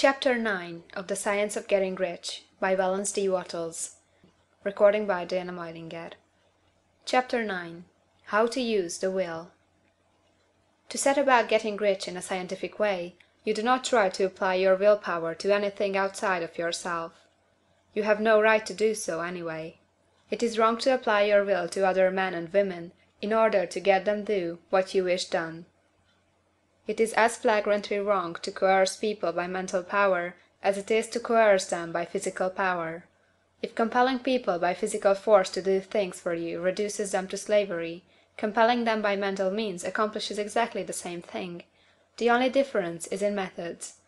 Chapter 9 of the Science of Getting Rich by Wallace D. Wattles. Recording by Diana Meilinger. Chapter 9. How to Use the Will. To set about getting rich in a scientific way, you do not try to apply your willpower to anything outside of yourself. You have no right to do so, anyway. It is wrong to apply your will to other men and women in order to get them do what you wish done. It is as flagrantly wrong to coerce people by mental power as it is to coerce them by physical power. If compelling people by physical force to do things for you reduces them to slavery, compelling them by mental means accomplishes exactly the same thing. The only difference is in methods.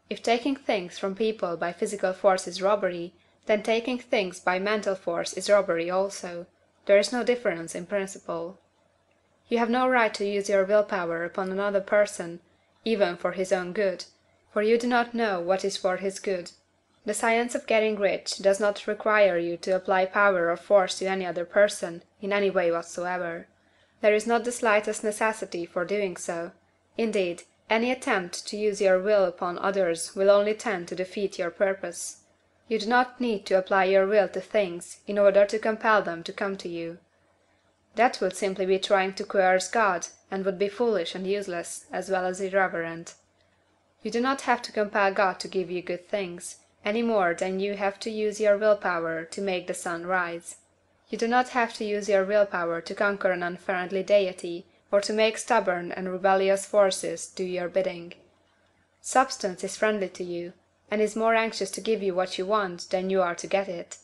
If taking things from people by physical force is robbery, then taking things by mental force is robbery also. There is no difference in principle. You have no right to use your willpower upon another person, even for his own good, for you do not know what is for his good. The science of getting rich does not require you to apply power or force to any other person, in any way whatsoever. There is not the slightest necessity for doing so. Indeed, any attempt to use your will upon others will only tend to defeat your purpose. You do not need to apply your will to things in order to compel them to come to you. That would simply be trying to coerce God, and would be foolish and useless, as well as irreverent. You do not have to compel God to give you good things, any more than you have to use your willpower to make the sun rise. You do not have to use your willpower to conquer an unfriendly deity, or to make stubborn and rebellious forces do your bidding. Substance is friendly to you, and is more anxious to give you what you want than you are to get it.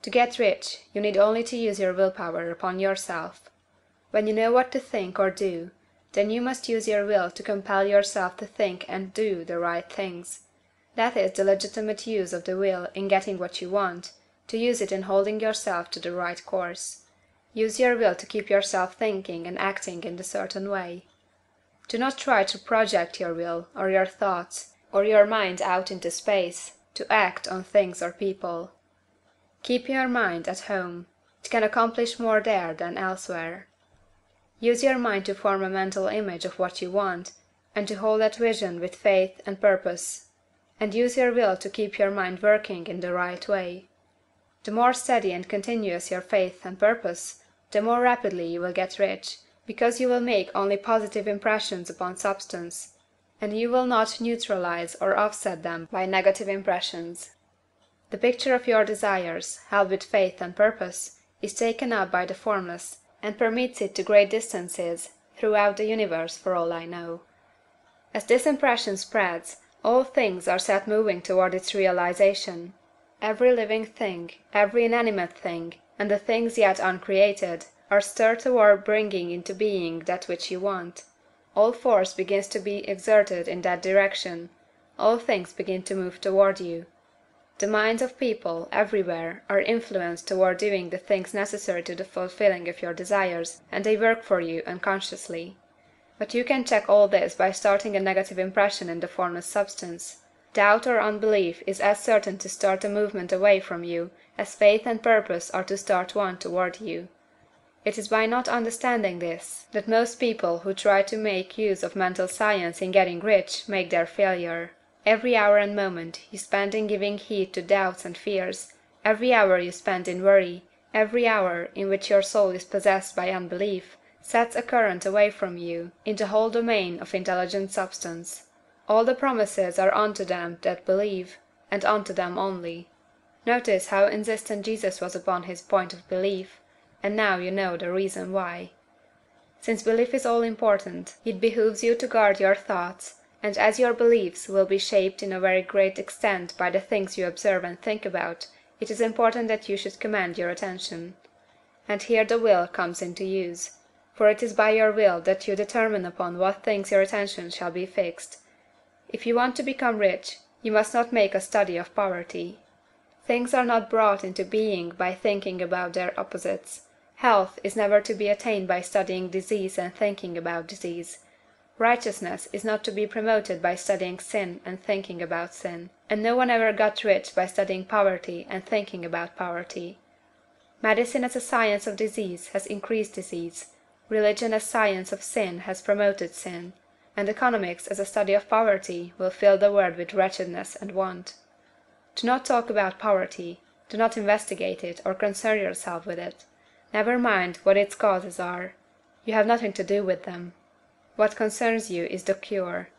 To get rich, you need only to use your willpower upon yourself. When you know what to think or do, then you must use your will to compel yourself to think and do the right things. That is the legitimate use of the will in getting what you want, to use it in holding yourself to the right course. Use your will to keep yourself thinking and acting in a certain way. Do not try to project your will, or your thoughts, or your mind out into space, to act on things or people. Keep your mind at home. It can accomplish more there than elsewhere. Use your mind to form a mental image of what you want, and to hold that vision with faith and purpose. And use your will to keep your mind working in the right way. The more steady and continuous your faith and purpose, the more rapidly you will get rich, because you will make only positive impressions upon substance, and you will not neutralize or offset them by negative impressions. The picture of your desires, held with faith and purpose, is taken up by the Formless, and permits it to great distances throughout the universe for all I know. As this impression spreads, all things are set moving toward its realization. Every living thing, every inanimate thing, and the things yet uncreated, are stirred toward bringing into being that which you want. All force begins to be exerted in that direction. All things begin to move toward you. The minds of people, everywhere, are influenced toward doing the things necessary to the fulfilling of your desires, and they work for you unconsciously. But you can check all this by starting a negative impression in the formless substance. Doubt or unbelief is as certain to start a movement away from you as faith and purpose are to start one toward you. It is by not understanding this that most people who try to make use of mental science in getting rich make their failure. Every hour and moment you spend in giving heed to doubts and fears, every hour you spend in worry, every hour in which your soul is possessed by unbelief, sets a current away from you in the whole domain of intelligent substance. All the promises are unto them that believe, and unto them only. Notice how insistent Jesus was upon his point of belief, and now you know the reason why. Since belief is all important, it behooves you to guard your thoughts, and as your beliefs will be shaped in a very great extent by the things you observe and think about, it is important that you should command your attention. And here the will comes into use, for it is by your will that you determine upon what things your attention shall be fixed. If you want to become rich, you must not make a study of poverty. Things are not brought into being by thinking about their opposites. Health is never to be attained by studying disease and thinking about disease. Righteousness is not to be promoted by studying sin and thinking about sin, and no one ever got rich by studying poverty and thinking about poverty. Medicine as a science of disease has increased disease. Religion as science of sin has promoted sin. and economics as a study of poverty will fill the world with wretchedness and want. Do not talk about poverty, do not investigate it or concern yourself with it. Never mind what its causes are. You have nothing to do with them. What concerns you is the cure.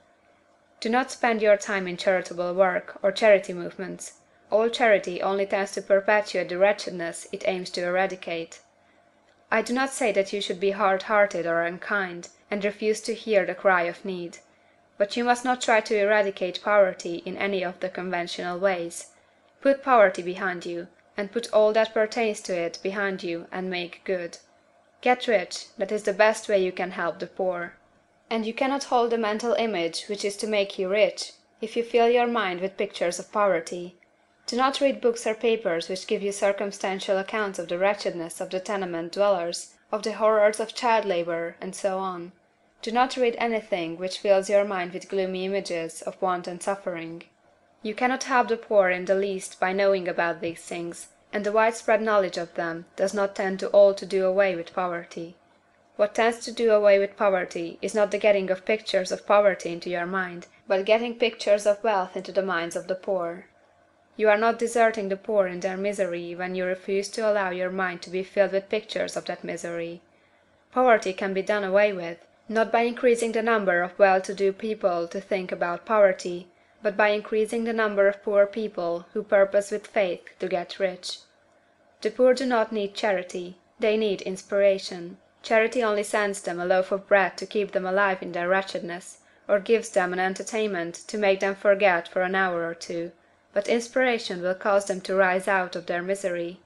Do not spend your time in charitable work or charity movements. All charity only tends to perpetuate the wretchedness it aims to eradicate. I do not say that you should be hard-hearted or unkind, and refuse to hear the cry of need. But you must not try to eradicate poverty in any of the conventional ways. Put poverty behind you, and put all that pertains to it behind you and make good. Get rich, that is the best way you can help the poor. And you cannot hold the mental image which is to make you rich, if you fill your mind with pictures of poverty. Do not read books or papers which give you circumstantial accounts of the wretchedness of the tenement dwellers, of the horrors of child labor, and so on. Do not read anything which fills your mind with gloomy images of want and suffering. You cannot help the poor in the least by knowing about these things, and the widespread knowledge of them does not tend at all to do away with poverty. What tends to do away with poverty is not the getting of pictures of poverty into your mind, but getting pictures of wealth into the minds of the poor. You are not deserting the poor in their misery when you refuse to allow your mind to be filled with pictures of that misery. Poverty can be done away with, not by increasing the number of well-to-do people to think about poverty, but by increasing the number of poor people who purpose with faith to get rich. The poor do not need charity, they need inspiration. Charity only sends them a loaf of bread to keep them alive in their wretchedness, or gives them an entertainment to make them forget for an hour or two, but inspiration will cause them to rise out of their misery.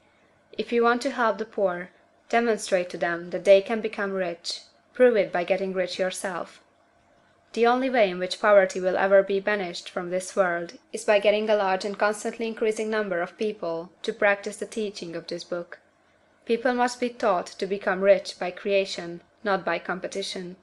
If you want to help the poor, demonstrate to them that they can become rich. Prove it by getting rich yourself. The only way in which poverty will ever be banished from this world is by getting a large and constantly increasing number of people to practice the teaching of this book. People must be taught to become rich by creation, not by competition.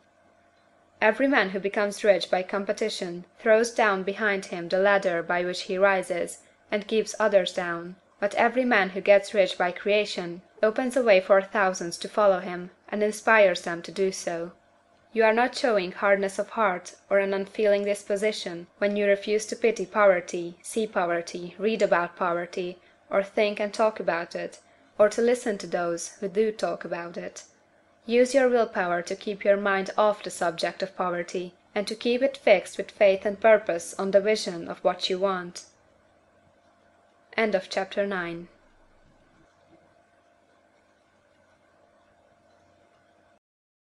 Every man who becomes rich by competition throws down behind him the ladder by which he rises, and keeps others down. But every man who gets rich by creation opens a way for thousands to follow him, and inspires them to do so. You are not showing hardness of heart or an unfeeling disposition when you refuse to pity poverty, see poverty, read about poverty, or think and talk about it, or to listen to those who do talk about it. Use your willpower to keep your mind off the subject of poverty, and to keep it fixed with faith and purpose on the vision of what you want. End of chapter 9.